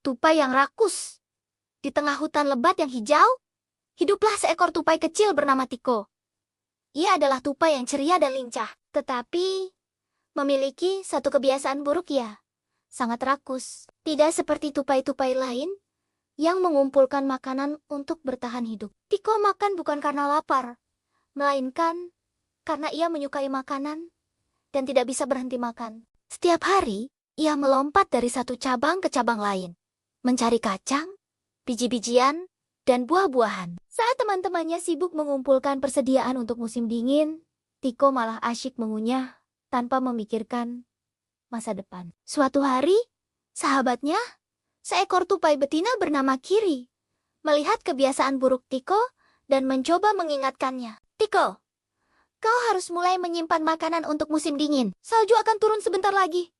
tupai yang rakus. Di tengah hutan lebat yang hijau, hiduplah seekor tupai kecil bernama Tiko. Ia adalah tupai yang ceria dan lincah, tetapi memiliki satu kebiasaan buruk ya, sangat rakus. Tidak seperti tupai-tupai lain yang mengumpulkan makanan untuk bertahan hidup. Tiko makan bukan karena lapar, melainkan karena ia menyukai makanan dan tidak bisa berhenti makan. Setiap hari, ia melompat dari satu cabang ke cabang lain, mencari kacang, biji-bijian, dan buah-buahan. Saat teman-temannya sibuk mengumpulkan persediaan untuk musim dingin, Tiko malah asyik mengunyah tanpa memikirkan masa depan. Suatu hari, sahabatnya, seekor tupai betina bernama Kiri, melihat kebiasaan buruk Tiko dan mencoba mengingatkannya. Tiko, kau harus mulai menyimpan makanan untuk musim dingin. Salju akan turun sebentar lagi,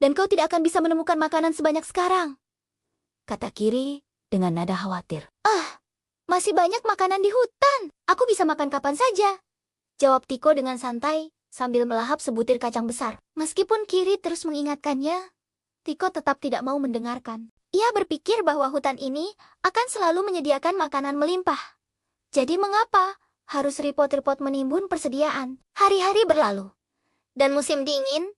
dan kau tidak akan bisa menemukan makanan sebanyak sekarang, kata Kiri dengan nada khawatir. Masih banyak makanan di hutan. Aku bisa makan kapan saja, jawab Tiko dengan santai sambil melahap sebutir kacang besar. Meskipun Kiri terus mengingatkannya, Tiko tetap tidak mau mendengarkan. Ia berpikir bahwa hutan ini akan selalu menyediakan makanan melimpah. Jadi mengapa harus repot-repot menimbun persediaan? Hari-hari berlalu, dan musim dingin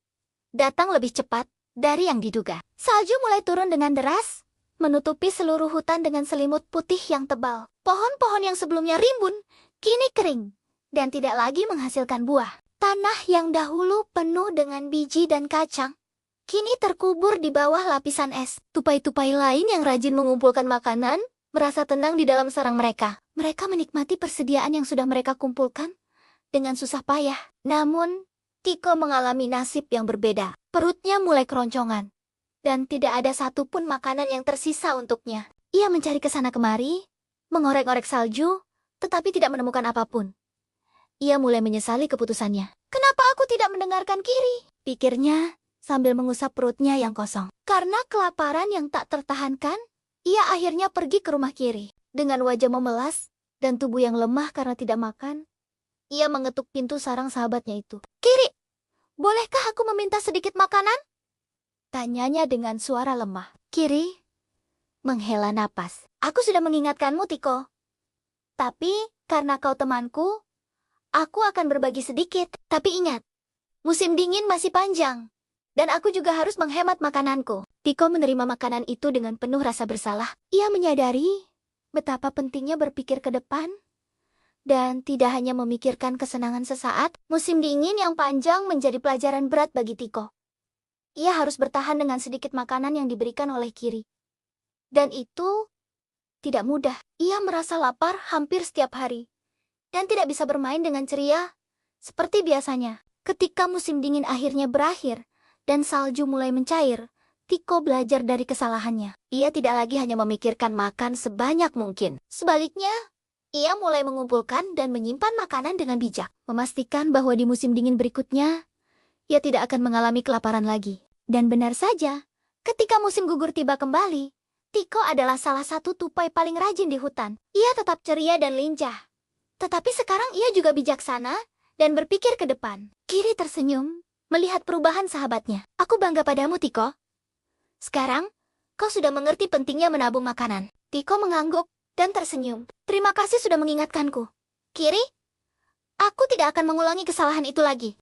datang lebih cepat dari yang diduga. Salju mulai turun dengan deras, menutupi seluruh hutan dengan selimut putih yang tebal. Pohon-pohon yang sebelumnya rimbun, kini kering, dan tidak lagi menghasilkan buah. Tanah yang dahulu penuh dengan biji dan kacang, kini terkubur di bawah lapisan es. Tupai-tupai lain yang rajin mengumpulkan makanan merasa tenang di dalam sarang mereka. Mereka menikmati persediaan yang sudah mereka kumpulkan dengan susah payah. Namun, Tiko mengalami nasib yang berbeda. Perutnya mulai keroncongan, dan tidak ada satupun makanan yang tersisa untuknya. Ia mencari ke sana kemari, mengorek-orek salju, tetapi tidak menemukan apapun. Ia mulai menyesali keputusannya. Kenapa aku tidak mendengarkan Kiri? Pikirnya sambil mengusap perutnya yang kosong. Karena kelaparan yang tak tertahankan, ia akhirnya pergi ke rumah Kiri. Dengan wajah memelas dan tubuh yang lemah karena tidak makan, ia mengetuk pintu sarang sahabatnya itu. Kiri, bolehkah aku meminta sedikit makanan? Tanyanya dengan suara lemah. Kiri menghela napas. Aku sudah mengingatkanmu, Tiko. Tapi karena kau temanku, aku akan berbagi sedikit. Tapi ingat, musim dingin masih panjang, dan aku juga harus menghemat makananku. Tiko menerima makanan itu dengan penuh rasa bersalah. Ia menyadari betapa pentingnya berpikir ke depan, dan tidak hanya memikirkan kesenangan sesaat. Musim dingin yang panjang menjadi pelajaran berat bagi Tiko. Ia harus bertahan dengan sedikit makanan yang diberikan oleh Kiri. Dan itu tidak mudah. Ia merasa lapar hampir setiap hari, dan tidak bisa bermain dengan ceria seperti biasanya. Ketika musim dingin akhirnya berakhir, dan salju mulai mencair, Tiko belajar dari kesalahannya. Ia tidak lagi hanya memikirkan makan sebanyak mungkin. Sebaliknya, ia mulai mengumpulkan dan menyimpan makanan dengan bijak, memastikan bahwa di musim dingin berikutnya, ia tidak akan mengalami kelaparan lagi. Dan benar saja, ketika musim gugur tiba kembali, Tiko adalah salah satu tupai paling rajin di hutan. Ia tetap ceria dan lincah. Tetapi sekarang ia juga bijaksana dan berpikir ke depan. Kiri tersenyum melihat perubahan sahabatnya. Aku bangga padamu, Tiko. Sekarang, kau sudah mengerti pentingnya menabung makanan. Tiko mengangguk dan tersenyum. Terima kasih sudah mengingatkanku. Kiri, aku tidak akan mengulangi kesalahan itu lagi.